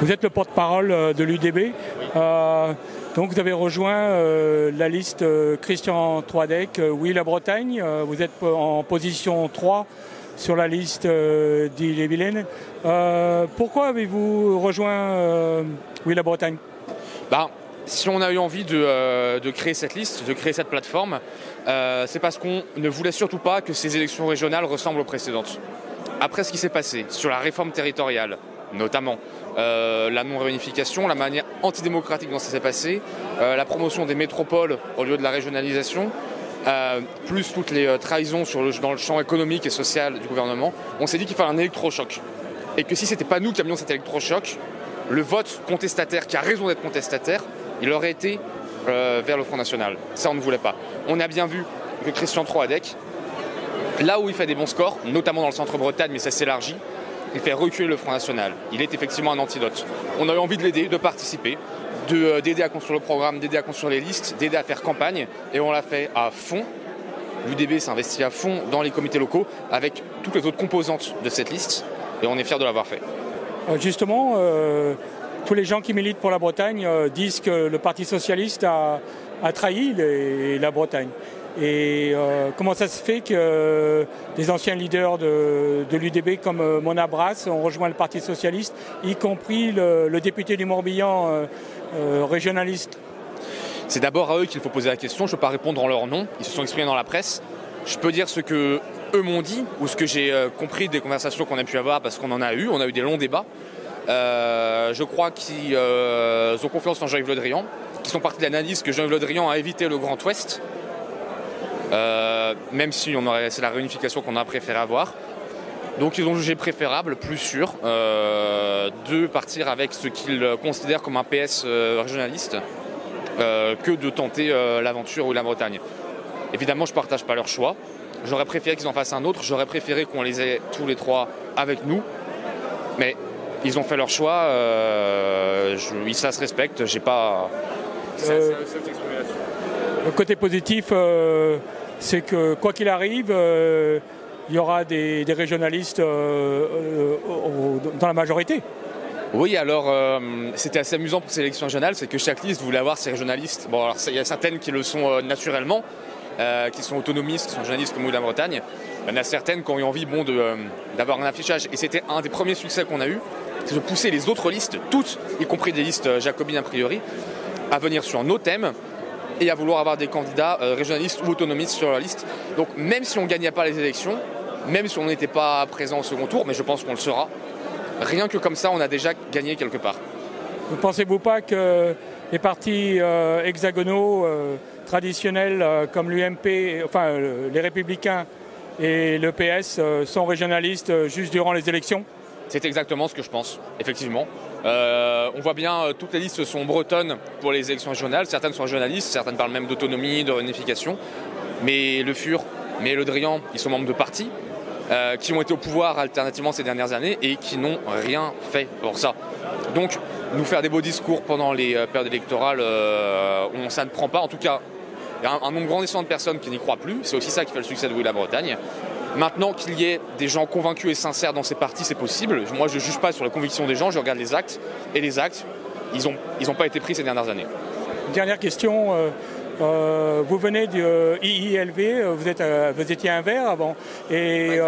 Vous êtes le porte-parole de l'UDB. Donc vous avez rejoint la liste Christian Troadec, Oui la Bretagne. Vous êtes en position 3 sur la liste d'Ille-et-Vilaine. Pourquoi avez-vous rejoint Oui la Bretagne? Si on a eu envie de créer cette liste, de créer cette plateforme, c'est parce qu'on ne voulait surtout pas que ces élections régionales ressemblent aux précédentes. Après ce qui s'est passé sur la réforme territoriale, notamment la non-réunification, la manière antidémocratique dont ça s'est passé, la promotion des métropoles au lieu de la régionalisation, plus toutes les trahisons dans le champ économique et social du gouvernement, on s'est dit qu'il fallait un électrochoc. Et que si ce n'était pas nous qui avions cet électrochoc, le vote contestataire, qui a raison d'être contestataire, il aurait été vers le Front National. Ça, on ne voulait pas. On a bien vu que Christian Troadec, là où il fait des bons scores, notamment dans le centre-Bretagne, mais ça s'élargit, il fait reculer le Front National. Il est effectivement un antidote. On a eu envie de l'aider, de participer, d'aider à construire le programme, d'aider à construire les listes, d'aider à faire campagne, et on l'a fait à fond. L'UDB s'est investi à fond dans les comités locaux, avec toutes les autres composantes de cette liste, et on est fiers de l'avoir fait. Justement, tous les gens qui militent pour la Bretagne disent que le Parti Socialiste a trahi la Bretagne. Et comment ça se fait que des anciens leaders de l'UDB comme Mona Brass ont rejoint le Parti Socialiste, y compris le député du Morbihan régionaliste? C'est d'abord à eux qu'il faut poser la question, je ne peux pas répondre en leur nom, ils se sont exprimés dans la presse. Je peux dire ce que eux m'ont dit, ou ce que j'ai compris des conversations qu'on a pu avoir, parce qu'on en a eu, on a eu des longs débats. Je crois qu'ils ont confiance en Jean-Yves Le Drian, qui sont partis de l'analyse que Jean-Yves Le Drian a évité le Grand Ouest, même si c'est la réunification qu'on a préféré avoir. Donc ils ont jugé préférable, plus sûr, de partir avec ce qu'ils considèrent comme un PS régionaliste, que de tenter l'aventure ou la Bretagne. Évidemment, je ne partage pas leur choix. J'aurais préféré qu'ils en fassent un autre. J'aurais préféré qu'on les ait tous les trois avec nous. Mais ils ont fait leur choix. Ça se respecte. J'ai pas... Le côté positif, c'est que quoi qu'il arrive, il y aura des régionalistes dans la majorité. Oui, alors c'était assez amusant pour ces élections régionales, c'est que chaque liste voulait avoir ses régionalistes. Bon, alors il y a certaines qui le sont naturellement, qui sont autonomistes, qui sont journalistes comme Oui la Bretagne. Il y en a certaines qui ont eu envie d'avoir un affichage. Et c'était un des premiers succès qu'on a eu, c'est de pousser les autres listes, toutes, y compris des listes jacobines a priori, à venir sur nos thèmes et à vouloir avoir des candidats régionalistes ou autonomistes sur leur liste. Donc même si on ne gagnait pas les élections, même si on n'était pas présent au second tour, mais je pense qu'on le sera, rien que comme ça, on a déjà gagné quelque part. Ne pensez-vous pas que les partis hexagonaux traditionnels comme l'UMP, enfin les Républicains et le PS sont régionalistes juste durant les élections? C'est exactement ce que je pense, effectivement. On voit bien, toutes les listes sont bretonnes pour les élections régionales. Certaines sont régionalistes, certaines parlent même d'autonomie, de réunification. Mais Le Fur, mais Le Drian, ils sont membres de partis qui ont été au pouvoir alternativement ces dernières années et qui n'ont rien fait pour ça. Donc, nous faire des beaux discours pendant les périodes électorales, ça ne prend pas. En tout cas, il y a un nombre grandissant de personnes qui n'y croient plus. C'est aussi ça qui fait le succès de Oui la Bretagne. Maintenant qu'il y ait des gens convaincus et sincères dans ces partis, c'est possible. Moi, je ne juge pas sur la conviction des gens, je regarde les actes. Et les actes, ils ont pas été pris ces dernières années. Dernière question. Vous venez du IILV, vous étiez un vert avant. Et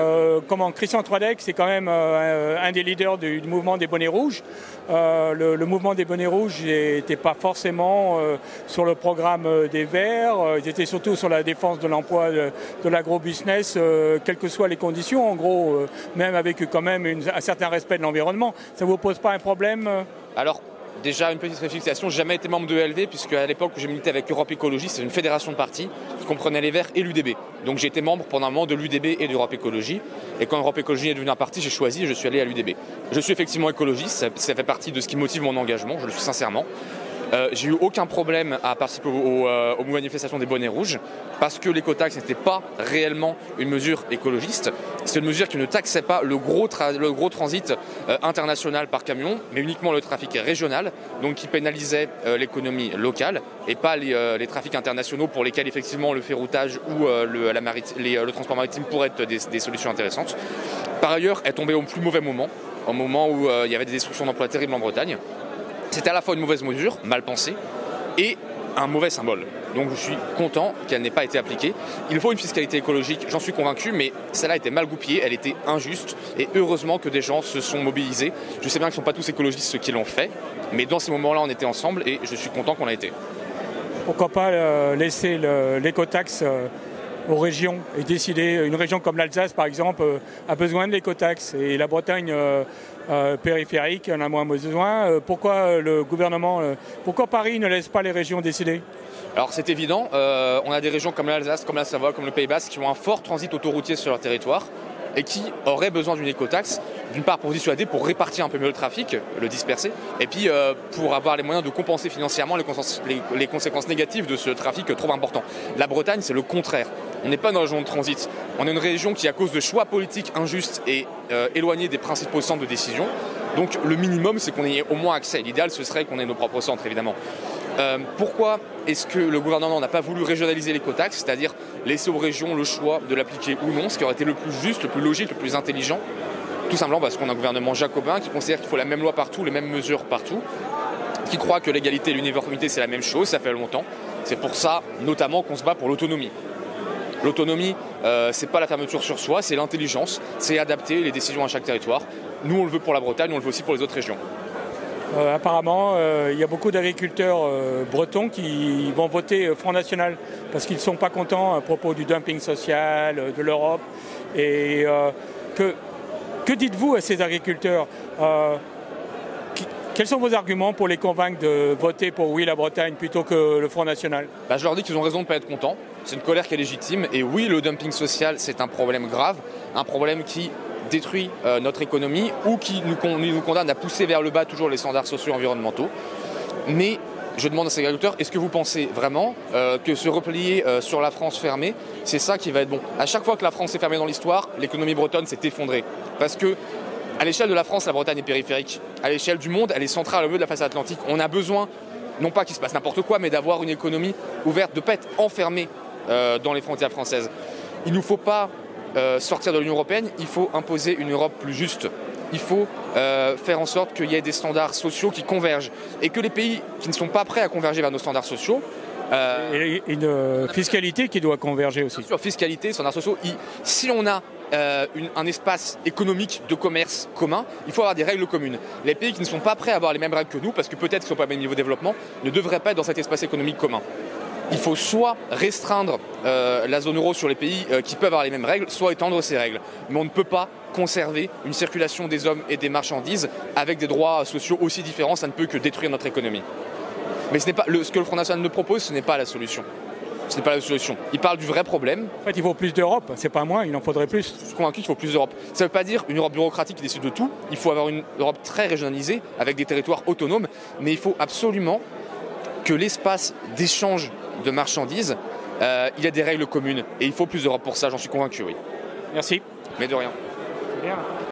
Christian Troadec, c'est quand même un des leaders du mouvement des bonnets rouges. Le mouvement des bonnets rouges n'était pas forcément sur le programme des Verts. Ils étaient surtout sur la défense de l'emploi de l'agro-business, quelles que soient les conditions, en gros, même avec quand même un certain respect de l'environnement. Ça ne vous pose pas un problème? Alors, déjà, une petite réflexion, j'ai jamais été membre de ELV puisque à l'époque où j'ai milité avec Europe Écologie, c'est une fédération de partis qui comprenait les Verts et l'UDB. Donc j'ai été membre pendant un moment de l'UDB et d'Europe Écologie. Et quand Europe Écologie est devenu un parti, j'ai choisi et je suis allé à l'UDB. Je suis effectivement écologiste, ça fait partie de ce qui motive mon engagement, je le suis sincèrement. J'ai eu aucun problème à participer aux manifestations des bonnets rouges parce que l'écotaxe n'était pas réellement une mesure écologiste. C'est une mesure qui ne taxait pas le gros transit international par camion, mais uniquement le trafic régional, donc qui pénalisait l'économie locale et pas les trafics internationaux pour lesquels effectivement le ferroutage ou le transport maritime pourraient être des solutions intéressantes. Par ailleurs, elle tombait au plus mauvais moment. au moment où il y avait des destructions d'emplois terribles en Bretagne. C'était à la fois une mauvaise mesure, mal pensée, et un mauvais symbole. Donc je suis content qu'elle n'ait pas été appliquée. Il faut une fiscalité écologique, j'en suis convaincu, mais celle-là était mal goupillée, elle était injuste, et heureusement que des gens se sont mobilisés. Je sais bien qu'ils ne sont pas tous écologistes ceux qui l'ont fait, mais dans ces moments-là on était ensemble, et je suis content qu'on l'a été. Pourquoi pas laisser l'écotaxe aux régions et décider, une région comme l'Alsace par exemple a besoin de l'écotaxe et la Bretagne périphérique en a moins besoin. Pourquoi le gouvernement, pourquoi Paris ne laisse pas les régions décider ? Alors c'est évident, on a des régions comme l'Alsace, comme la Savoie, comme le Pays Basque qui ont un fort transit autoroutier sur leur territoire et qui auraient besoin d'une écotaxe, d'une part pour dissuader, pour répartir un peu mieux le trafic, le disperser, et puis pour avoir les moyens de compenser financièrement les conséquences négatives de ce trafic trop important. La Bretagne, c'est le contraire. On n'est pas une région de transit, on est une région qui, à cause de choix politiques injustes, est éloignée des principaux centres de décision. Donc le minimum, c'est qu'on ait au moins accès. L'idéal, ce serait qu'on ait nos propres centres, évidemment. Pourquoi est-ce que le gouvernement n'a pas voulu régionaliser l'écotaxe, c'est-à-dire laisser aux régions le choix de l'appliquer ou non, ce qui aurait été le plus juste, le plus logique, le plus intelligent? Tout simplement parce qu'on a un gouvernement jacobin qui considère qu'il faut la même loi partout, les mêmes mesures partout, qui croit que l'égalité et l'uniformité c'est la même chose, ça fait longtemps. C'est pour ça notamment qu'on se bat pour l'autonomie. L'autonomie, c'est pas la fermeture sur soi, c'est l'intelligence, c'est adapter les décisions à chaque territoire. Nous on le veut pour la Bretagne, on le veut aussi pour les autres régions. Apparemment, il y a beaucoup d'agriculteurs bretons qui vont voter Front National parce qu'ils ne sont pas contents à propos du dumping social de l'Europe. Et que dites-vous à ces agriculteurs ? Quels sont vos arguments pour les convaincre de voter pour Oui la Bretagne plutôt que le Front National ? Je leur dis qu'ils ont raison de ne pas être contents. C'est une colère qui est légitime. Et oui, le dumping social, c'est un problème grave, un problème qui détruit notre économie ou qui nous condamne à pousser vers le bas toujours les standards sociaux et environnementaux. Mais je demande à ces agriculteurs, est-ce que vous pensez vraiment que se replier sur la France fermée, c'est ça qui va être bon? À chaque fois que la France est fermée dans l'histoire, l'économie bretonne s'est effondrée. Parce que à l'échelle de la France, la Bretagne est périphérique. À l'échelle du monde, elle est centrale au milieu de la façade atlantique. On a besoin, non pas qu'il se passe n'importe quoi, mais d'avoir une économie ouverte, de ne pas être enfermée dans les frontières françaises. Il ne nous faut pas sortir de l'Union européenne, il faut imposer une Europe plus juste. Il faut faire en sorte qu'il y ait des standards sociaux qui convergent et que les pays qui ne sont pas prêts à converger vers nos standards sociaux... et une fiscalité qui doit converger aussi. Sur fiscalité, standards sociaux, si on a un espace économique de commerce commun, il faut avoir des règles communes. Les pays qui ne sont pas prêts à avoir les mêmes règles que nous, parce que peut-être qu'ils ne sont pas au même niveau de développement, ne devraient pas être dans cet espace économique commun. Il faut soit restreindre la zone euro sur les pays qui peuvent avoir les mêmes règles, soit étendre ces règles. Mais on ne peut pas conserver une circulation des hommes et des marchandises avec des droits sociaux aussi différents, ça ne peut que détruire notre économie. Mais ce que le Front National nous propose, ce n'est pas la solution. Ce n'est pas la solution. Il parle du vrai problème. En fait, il faut plus d'Europe, c'est pas moins, il en faudrait plus. Je suis convaincu qu'il faut plus d'Europe. Ça ne veut pas dire une Europe bureaucratique qui décide de tout. Il faut avoir une Europe très régionalisée, avec des territoires autonomes, mais il faut absolument que l'espace d'échange de marchandises, il y a des règles communes. Et il faut plus d'Europe pour ça, j'en suis convaincu, oui. Merci. Mais de rien. Bien.